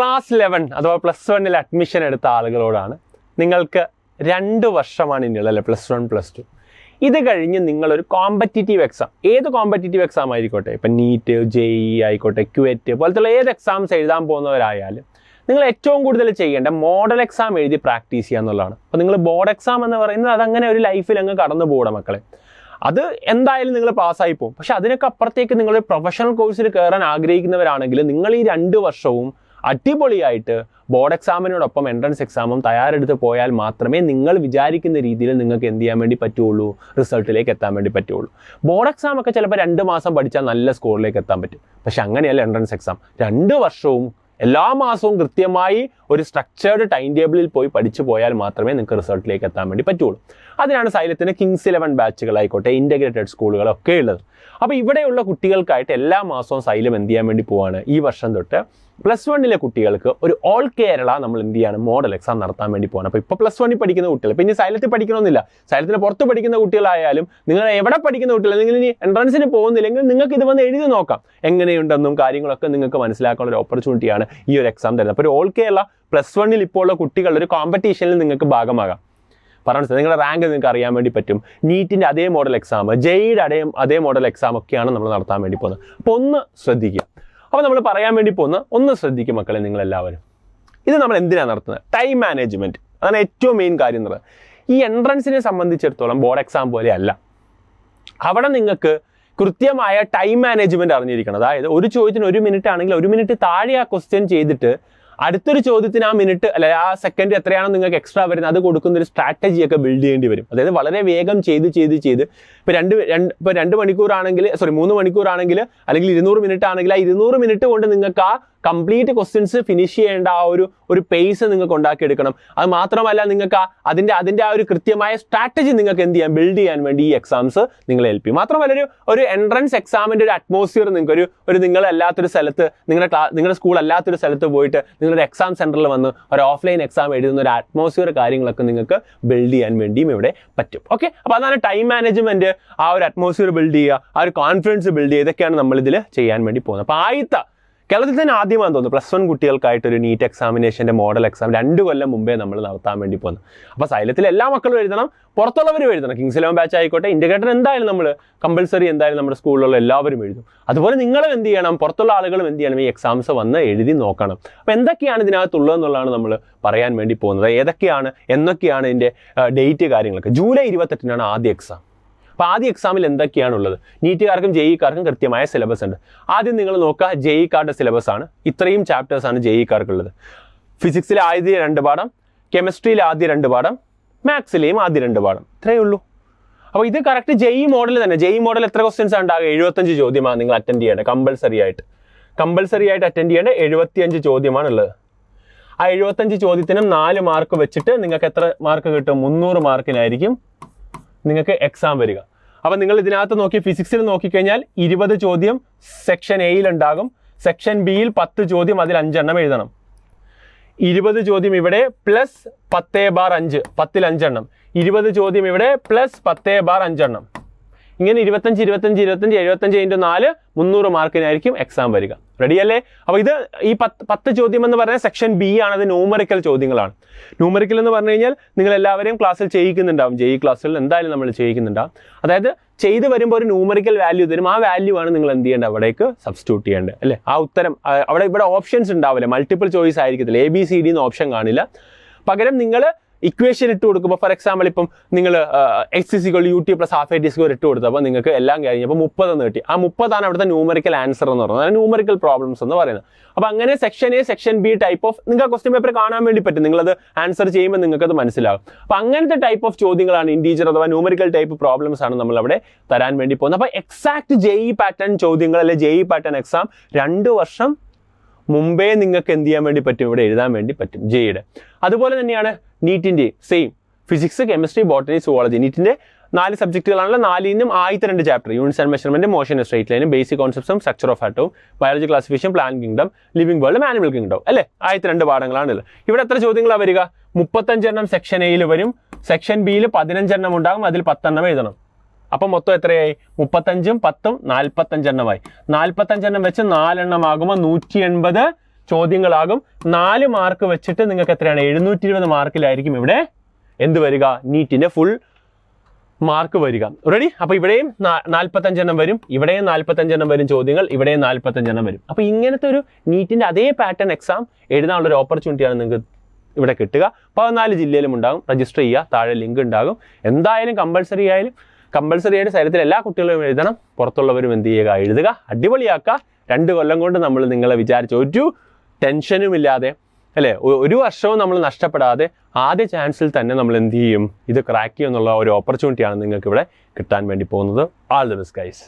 Class 11 അഥവാ +1 admission എടുത്ത ആളുകളോടാണ്. നിങ്ങൾക്ക് 2 വർഷമാണ് ഇനിയുള്ളത് അല്ലേ, +1 +2. ഇത് കഴിഞ്ഞ് നിങ്ങളൊരു കോമ്പറ്റീറ്റീവ് എക്സാം, ഏത് കോമ്പറ്റീറ്റീവ് എക്സാം ആയിക്കോട്ടെ, ഇപ്പം നീറ്റ്, JEE ആയിക്കോട്ടെ, ക്യുവറ്റ് പോലത്തുള്ള ഏത് എക്സാംസ് എഴുതാൻ പോകുന്നവരായാലും നിങ്ങൾ ഏറ്റവും കൂടുതൽ ചെയ്യേണ്ട മോഡൽ എക്സാം എഴുതി പ്രാക്ടീസ് ചെയ്യുക എന്നുള്ളതാണ്. അപ്പോൾ നിങ്ങൾ ബോർഡ് എക്സാം എന്ന് പറയുന്നത് അതങ്ങനെ ഒരു ലൈഫിൽ അങ്ങ് കടന്നു പോകണം മക്കളെ. അത് എന്തായാലും നിങ്ങൾ പാസ്സായി പോകും. പക്ഷെ അതിനൊക്കെ അപ്പുറത്തേക്ക് നിങ്ങൾ പ്രൊഫഷണൽ കോഴ്സിൽ കയറാൻ ആഗ്രഹിക്കുന്നവരാണെങ്കിൽ നിങ്ങൾ ഈ 2 വർഷവും അടിപൊളിയായിട്ട് ബോർഡ് എക്സാമിനോടൊപ്പം എൻട്രൻസ് എക്സാമും തയ്യാറെടുത്ത് പോയാൽ മാത്രമേ നിങ്ങൾ വിചാരിക്കുന്ന രീതിയിൽ നിങ്ങൾക്ക് എന്ത് ചെയ്യാൻ വേണ്ടി പറ്റുള്ളൂ, റിസൾട്ടിലേക്ക് എത്താൻ വേണ്ടി പറ്റുള്ളൂ. ബോർഡ് എക്സാം ഒക്കെ ചിലപ്പോൾ 2 മാസം പഠിച്ചാൽ നല്ല സ്കോറിലേക്ക് എത്താൻ പറ്റും. പക്ഷെ അങ്ങനെയല്ല എൻട്രൻസ് എക്സാം. 2 വർഷവും എല്ലാ മാസവും കൃത്യമായി ഒരു സ്ട്രക്ചേർഡ് ടൈം ടേബിളിൽ പോയി പഠിച്ചു പോയാൽ മാത്രമേ നിങ്ങൾക്ക് റിസൾട്ടിലേക്ക് എത്താൻ വേണ്ടി പറ്റുള്ളൂ. അതിനാണ് സൈലത്തിന് കിങ്സ് 11 ബാച്ചുകളായിക്കോട്ടെ, ഇൻ്റഗ്രേറ്റഡ് സ്കൂളുകളൊക്കെ ഉള്ളത്. അപ്പോൾ ഇവിടെയുള്ള കുട്ടികൾക്കായിട്ട് എല്ലാ മാസവും സൈലം എന്ത് ചെയ്യാൻ വേണ്ടി പോവാണ്, ഈ വർഷം തൊട്ട് +1 കുട്ടികൾക്ക് ഒരു ഓൾ കേരള നമ്മൾ എന്ത് ചെയ്യാണ്, മോഡൽ എക്സാം നടത്താൻ വേണ്ടി പോകണം. അപ്പോൾ ഇപ്പോൾ +1 പഠിക്കുന്ന കുട്ടികൾ, പിന്നെ സൈലത്തിൽ പഠിക്കണമെന്നില്ല, സൈലത്തിന് പുറത്ത് പഠിക്കുന്ന കുട്ടികളായാലും നിങ്ങൾ എവിടെ പഠിക്കുന്ന കുട്ടികൾ, നിങ്ങൾ ഇനി എൻട്രൻസിന് പോകുന്നില്ലെങ്കിൽ നിങ്ങൾക്ക് ഇത് വന്ന് എഴുതി നോക്കാം, എങ്ങനെയുണ്ടെന്നും കാര്യങ്ങളൊക്കെ നിങ്ങൾക്ക് മനസ്സിലാക്കാനുള്ള ഒരു ഓപ്പർച്യൂണിറ്റിയാണ് ഈ ഒരു എക്സാം തരുന്നത്. അപ്പോൾ ഒരു ഓൾ കേരള +1 ഇപ്പോൾ ഉള്ള കുട്ടികളുടെ ഒരു കോമ്പറ്റീഷനിൽ നിങ്ങൾക്ക് ഭാഗമാകാം. പറഞ്ഞത് നിങ്ങളുടെ റാങ്ക് നിങ്ങൾക്ക് അറിയാൻ വേണ്ടി പറ്റും. നീറ്റിൻ്റെ അതേ മോഡൽ എക്സാം, JEEയുടെ അതേ മോഡൽ എക്സാം ഒക്കെയാണ് നമ്മൾ നടത്താൻ വേണ്ടി പോകുന്നത്. അപ്പോൾ ഒന്ന് ശ്രദ്ധിക്കുക. അപ്പോൾ നമ്മൾ പറയാൻ വേണ്ടി പോകുന്ന ഒന്ന് ശ്രദ്ധിക്കും മക്കളെ നിങ്ങളെല്ലാവരും. ഇത് നമ്മൾ എന്തിനാണ് നടത്തുന്നത്? Time management. അതാണ് ഏറ്റവും മെയിൻ കാര്യം എന്ന് പറയുന്നത്. ഈ എൻട്രൻസിനെ സംബന്ധിച്ചിടത്തോളം ബോർഡ് എക്സാം പോലെ അല്ല. അവിടെ നിങ്ങൾക്ക് കൃത്യമായ ടൈം മാനേജ്മെൻറ്റ് അറിഞ്ഞിരിക്കണം. അതായത് ഒരു ചോദ്യത്തിന് 1 മിനിറ്റ് ആണെങ്കിൽ 1 മിനിറ്റ് താഴെ ആ ക്വസ്റ്റ്യൻ ചെയ്തിട്ട് അടുത്തൊരു ചോദ്യത്തിന് ആ മിനിറ്റ് അല്ലെ ആ സെക്കൻഡ് എത്രയാണോ നിങ്ങൾക്ക് എക്സ്ട്രാ വരുന്നത് അത് കൊടുക്കുന്ന ഒരു സ്ട്രാറ്റജിയൊക്കെ ബിൽഡ് ചെയ്യേണ്ടി വരും. അതായത് വളരെ വേഗം ചെയ്ത് ഇപ്പോൾ 2 മണിക്കൂറാണെങ്കിൽ 3 മണിക്കൂറാണെങ്കിൽ അല്ലെങ്കിൽ 200 മിനിറ്റ് ആണെങ്കിൽ ആ 200 മിനിറ്റ് കൊണ്ട് നിങ്ങൾക്ക് ആ കംപ്ലീറ്റ് ക്വസ്റ്റ്യൻസ് ഫിനിഷ് ചെയ്യേണ്ട ആ ഒരു പേസ് നിങ്ങൾക്ക് ഉണ്ടാക്കിയെടുക്കണം. അത് മാത്രമല്ല നിങ്ങൾക്ക് അതിൻ്റെ ആ ഒരു കൃത്യമായ സ്ട്രാറ്റജി നിങ്ങൾക്ക് എന്ത് ചെയ്യാൻ, ബിൽഡ് ചെയ്യാൻ വേണ്ടി ഈ എക്സാംസ് നിങ്ങളെ ഹെൽപ്പ് ചെയ്യും. മാത്രമല്ല ഒരു എൻട്രൻസ് എക്സാമിൻ്റെ ഒരു അറ്റ്മോസ്ഫിയർ നിങ്ങൾക്ക് നിങ്ങളല്ലാത്തൊരു സ്ഥലത്ത്, നിങ്ങളുടെ സ്കൂൾ അല്ലാത്തൊരു സ്ഥലത്ത് പോയിട്ട് നിങ്ങളുടെ എക്സാം സെൻറ്ററിൽ വന്ന് ഒരു ഓഫ്ലൈൻ എക്സാം എഴുതുന്ന ഒരു അറ്റ്മോസ്ഫിയർ കാര്യങ്ങളൊക്കെ നിങ്ങൾക്ക് ബിൽഡ് ചെയ്യാൻ വേണ്ടിയും ഇവിടെ പറ്റും. ഓക്കെ, അപ്പോൾ അതാണ് ടൈം മാനേജ്മെൻറ്റ്, ആ ഒരു അറ്റ്മോസ്ഫിയർ ബിൽഡ് ചെയ്യുക, ആ ഒരു കോൺഫിഡൻസ് ബിൽഡ് ചെയ്യുക, ഇതൊക്കെയാണ് നമ്മളിതിൽ ചെയ്യാൻ വേണ്ടി പോകുന്നത്. അപ്പോൾ കേരളത്തിൽ തന്നെ ആദ്യമാണെന്ന് തോന്നുന്നു +1 കുട്ടികൾക്കായിട്ടൊരു നീറ്റ് എക്സാമിനേഷൻ്റെ മോഡൽ എക്സാം 2 കൊല്ലം മുമ്പേ നമ്മൾ നടത്താൻ വേണ്ടി പോകുന്നത്. അപ്പോൾ സൈലത്തിൽ എല്ലാ മക്കളും എഴുതണം, പുറത്തുള്ളവരും എഴുതണം. കിങ്സ് 11 ബാച്ച് ആയിക്കോട്ടെ, ഇൻ്റഗ്രേറ്റർ എന്തായാലും നമ്മൾ കമ്പൽസറി എന്തായാലും നമ്മുടെ സ്കൂളിലുള്ള എല്ലാവരും എഴുതും. അതുപോലെ നിങ്ങളും എന്ത് ചെയ്യണം, പുറത്തുള്ള ആളുകളും എന്ത് ചെയ്യണം, ഈ എക്സാംസ് വന്ന് എഴുതി നോക്കണം. അപ്പോൾ എന്തൊക്കെയാണ് ഇതിനകത്തുള്ളതെന്നുള്ളതാണ് നമ്മൾ പറയാൻ വേണ്ടി പോകുന്നത്. ഏതൊക്കെയാണ് എന്നൊക്കെയാണ് ഇതിൻ്റെ ഡേറ്റ് കാര്യങ്ങളൊക്കെ. ജൂലൈ 28-നാണ് ആദ്യ എക്സാം. അപ്പോൾ ആദ്യ എക്സാമിൽ എന്തൊക്കെയാണുള്ളത്? നീറ്റുകാർക്കും JEEക്കാർക്കും കൃത്യമായ സിലബസ് ഉണ്ട്. ആദ്യം നിങ്ങൾ നോക്കുക, JEEക്കാരുടെ സിലബസ് ആണ്. ഇത്രയും ചാപ്റ്റേഴ്സാണ് JEEക്കാർക്കുള്ളത്. ഫിസിക്സിലെ ആദ്യ 2 പാഠം, കെമിസ്ട്രിയിലെ ആദ്യ 2 പാഠം, മാത്സിലെയും ആദ്യ 2 പാഠം, ഇത്രയേ ഉള്ളൂ. അപ്പോൾ ഇത് കറക്റ്റ് JEE മോഡൽ തന്നെ. JEE മോഡൽ എത്ര ക്വസ്റ്റ്യൻസ് ഉണ്ടാകുക? 75 ചോദ്യമാണ് നിങ്ങൾ അറ്റൻഡ് ചെയ്യേണ്ടത്. കമ്പൽസറി ആയിട്ട് അറ്റൻഡ് ചെയ്യേണ്ട 75 ചോദ്യമാണുള്ളത്. ആ 75 ചോദ്യത്തിനും 4 മാർക്ക് വെച്ചിട്ട് നിങ്ങൾക്ക് എത്ര മാർക്ക് കിട്ടും? 300 മാർക്കിനായിരിക്കും നിങ്ങൾക്ക് എക്സാം വരിക. അപ്പം നിങ്ങൾ ഇതിനകത്ത് നോക്കി ഫിസിക്സിൽ നോക്കിക്കഴിഞ്ഞാൽ 20 ചോദ്യം സെക്ഷൻ എയിൽ ഉണ്ടാകും. സെക്ഷൻ ബിയിൽ 10 ചോദ്യം, അതിൽ 5 എണ്ണം എഴുതണം. 20 ചോദ്യം ഇവിടെ +10/5, 10ൽ 5 എണ്ണം. 20 ചോദ്യം ഇവിടെ +10/5 എണ്ണം. ഇങ്ങനെ 25 75 × 4 300 മാർക്കിനായിരിക്കും എക്സാം വരിക. റെഡിയല്ലേ? അപ്പോൾ ഈ 10 ചോദ്യം എന്ന് പറഞ്ഞാൽ സെക്ഷൻ ബി ആണ്. അത് ന്യൂമറിക്കൽ ചോദ്യങ്ങളാണ്. ന്യൂമറിക്കൽ എന്ന് പറഞ്ഞു കഴിഞ്ഞാൽ നിങ്ങൾ എല്ലാവരെയും ക്ലാസ്സിൽ ചെയ്യിക്കുന്നുണ്ടാവും. JEE ക്ലാസ്സിൽ എന്തായാലും നമ്മൾ ചെയ്യിക്കുന്നുണ്ടാവും. അതായത് ചെയ്ത് വരുമ്പോൾ ഒരു ന്യൂമറിക്കൽ വാല്യൂ തരും. ആ വാല്യൂ ആണ് നിങ്ങൾ എന്ത് ചെയ്യേണ്ടത്, അവിടേക്ക് സബ്സ്റ്റിറ്റ്യൂട്ട് ചെയ്യേണ്ടത് അല്ലേ? ആ ഉത്തരം ഇവിടെ ഓപ്ഷൻസ് ഉണ്ടാവില്ല, മൾട്ടിപ്പിൾ ചോയ്സ് ആയിരിക്കത്തില്ല. ABCD എന്ന് ഓപ്ഷൻ കാണില്ല. പകരം നിങ്ങൾ ഇക്വേഷൻ ഇട്ട് കൊടുക്കുമ്പോൾ, ഫോർ എക്സാമ്പിൾ ഇപ്പം നിങ്ങൾ x = ut + ½ AT² ഇട്ട് കൊടുത്തപ്പോൾ നിങ്ങൾക്ക് എല്ലാം കഴിഞ്ഞപ്പോൾ 30 എന്ന് കിട്ടി. ആ 30 അവിടുത്തെ ന്യൂമറിക്കൽ ആൻസർ എന്ന് പറയുന്നത്, അതാണ് ന്യൂമറിക്കൽ പ്രോബ്ലംസ് എന്ന് പറയുന്നത്. അപ്പോൾ അങ്ങനെ section A, section B type of നിങ്ങൾക്ക് ക്വസ്റ്റ്യൻ പേപ്പർ കാണാൻ വേണ്ടി പറ്റും. നിങ്ങളത് ആൻസർ ചെയ്യുമ്പോൾ നിങ്ങൾക്കത് മനസ്സിലാകും. അപ്പോൾ അങ്ങനത്തെ ടൈപ്പ് ഓഫ് ചോദ്യങ്ങളാണ് ഇൻറ്റീജർ അഥവാ ന്യൂമറിക്കൽ ടൈപ്പ് പ്രോബ്ലംസ് ആണ് നമ്മൾ അവിടെ തരാൻ വേണ്ടി പോകുന്നത്. അപ്പോൾ എക്സാക്ട് JEE പാറ്റേൺ ചോദ്യങ്ങൾ അല്ലെ JEE പാറ്റേൺ എക്സാം 2 വർഷം മുമ്പേ നിങ്ങൾക്ക് എന്ത് ചെയ്യാൻ വേണ്ടി പറ്റും, ഇവിടെ എഴുതാൻ വേണ്ടി പറ്റും JEEയുടെ. അതുപോലെ തന്നെയാണ് നീറ്റിൻ്റെ same physics, chemistry, botany, zoology. നീറ്റിൻ്റെ 4 സബ്ജക്റ്റുകളാണല്ലോ. 4നും 2 chapter, units and measurement, motion straight ലൈനും, ബേസിക് കോൺസെപ്റ്റ്സും, സ്ട്രക്ചർ ഓഫ് ആറ്റവും, biology classification, plant kingdom, living world, animal kingdom അല്ലേ? 2 പാഠങ്ങളാണുള്ളത്. ഇവിടെ എത്ര ചോദ്യങ്ങളാണ് വരിക? 35 എണ്ണം സെക്ഷൻ എയിൽ വരും. സെക്ഷൻ ബിയിൽ 15 എണ്ണം ഉണ്ടാകും. അതിൽ 10 എണ്ണം എഴുതണം. അപ്പം മൊത്തം എത്രയായി? 35ഉം 10ഉം 45 എണ്ണമായി. 45 എണ്ണം വെച്ച് 4 എണ്ണം ആകുമ്പോൾ 180 ചോദ്യങ്ങളാകും. 4 മാർക്ക് വെച്ചിട്ട് നിങ്ങൾക്ക് എത്രയാണ് 720 മാർക്കിലായിരിക്കും ഇവിടെ എന്ത് വരിക, നീറ്റിന്റെ ഫുൾ മാർക്ക് വരിക. റെഡി? അപ്പൊ ഇവിടെയും 45 എണ്ണം വരും, ഇവിടെയും 45 എണ്ണം വരും ചോദ്യങ്ങൾ, ഇവിടെയും 45 എണ്ണം വരും. അപ്പൊ ഇങ്ങനത്തെ ഒരു നീറ്റിന്റെ അതേ പാറ്റേൺ എക്സാം എഴുതാനുള്ള ഒരു ഓപ്പർച്യൂണിറ്റിയാണ് നിങ്ങൾക്ക് ഇവിടെ കിട്ടുക. 14 ജില്ലയിലും ഉണ്ടാകും. രജിസ്റ്റർ ചെയ്യുക, താഴെ ലിങ്ക് ഉണ്ടാകും. എന്തായാലും കമ്പൾസറി ആയിട്ട് സൈലത്തിൽ എല്ലാ കുട്ടികളും എഴുതണം. പുറത്തുള്ളവരും എന്ത് ചെയ്യുക, എഴുതുക, അടിപൊളിയാക്കുക. 2 കൊല്ലം കൊണ്ട് നമ്മൾ നിങ്ങളെ വിചാരിച്ച ഒരു ടെൻഷനും ഇല്ലാതെ, അല്ലേ, ഒരു വർഷവും നമ്മൾ നഷ്ടപ്പെടാതെ ആദ്യ ചാൻസിൽ തന്നെ നമ്മൾ എന്ത് ചെയ്യും, ഇത് ക്രാക്ക് ചെയ്യും എന്നുള്ള ഒരു ഓപ്പർച്യൂണിറ്റിയാണ് നിങ്ങൾക്ക് ഇവിടെ കിട്ടാൻ വേണ്ടി പോകുന്നത്. All the best guys.